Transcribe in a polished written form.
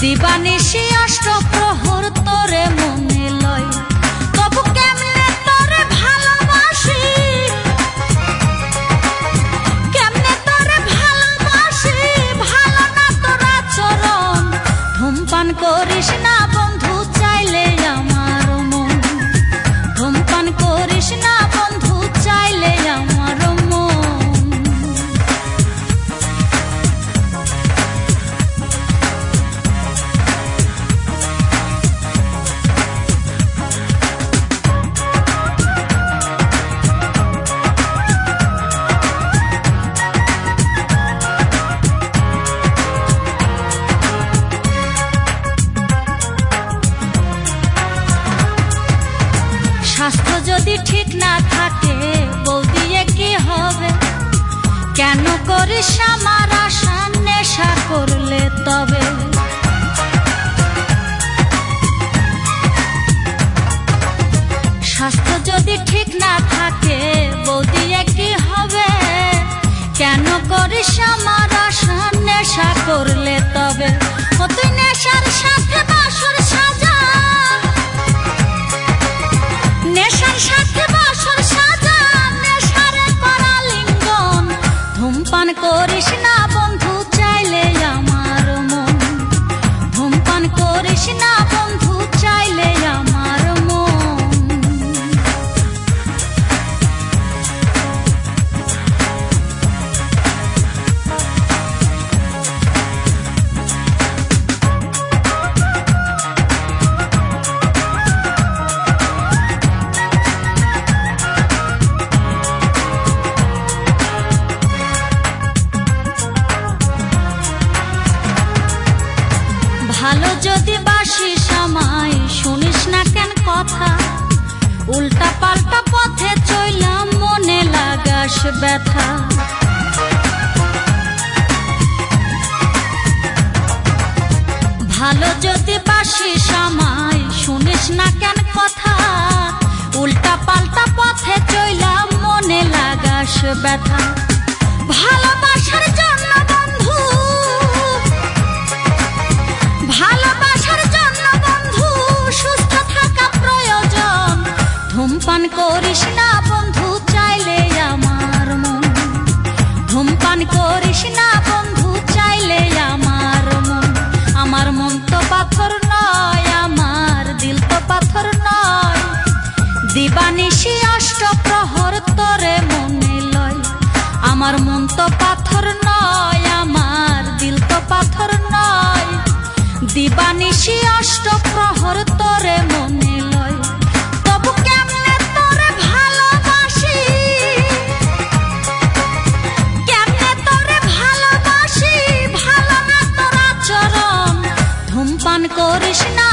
দিবানিশি অষ্ট প্রহর তোরে মনে লয়, তবু কেমনে তোরে ভালোবাসি, কেমনে তোরে ভালোবাসি, ভালো না তোর আচরণ। ধূমপান করিস না বন্ধু চাইলে আমার মন, ধূমপান করিস না বন্ধু চাইলে আমার মন। স্বাস্থ্য যদি ঠিক না থাকে বউ দিয়ে কি হবে, কেন করিস আমার আশা নেশা করলে তবে। স্বাস্থ্য যদি ঠিক না থাকে বউ দিয়ে কি হবে, কেন করিস আমার আশা নেশা করলে তবে। ও তুই নেশার সাথে বাসর সাজা, নেশার সাথে বাসর সাজা, নেশারে করা লিঙ্গন। ধূমপান করিস না বন্ধু চাইলে আমার মন, ধূমপান করিস না বন্ধু চাইলে আমার মন। ভালো যদি বাসিস আমায় শুনিস না কেন কথা, উল্টা পাল্টা পথে চইলাম মনে লাগাস ব্যথা। ভালো যদি বাসিস আমায় শুনিস না কেন কথা, উল্টা পাল্টা পথে চইলাম মনে লাগাস ব্যথা। ভালোবাসার জন্য বন্ধু, ভালোবাসার জন্য বন্ধু সুস্থ থাকা প্রয়োজন। ধূমপান করিস না বন্ধু চাইলে আমার মন, ধূমপান করিস না বন্ধু চাইলে আমার মন। আমার মন তো পাথর নয়, আমার দিল তো পাথর নয়, দিবানিশি অষ্ট প্রহর তোরে মনে লয়। আমার মন তো পাথর নয়, আমার দিল তো পাথর নয়, দিবানিশি অষ্ট প্রহর তোরে মনে লয়, তবু কেমনে তোরে ভালোবাসি, কেমনে তোরে ভালোবাসি, ভালো না তোর আচরণ। ধূমপান করিস না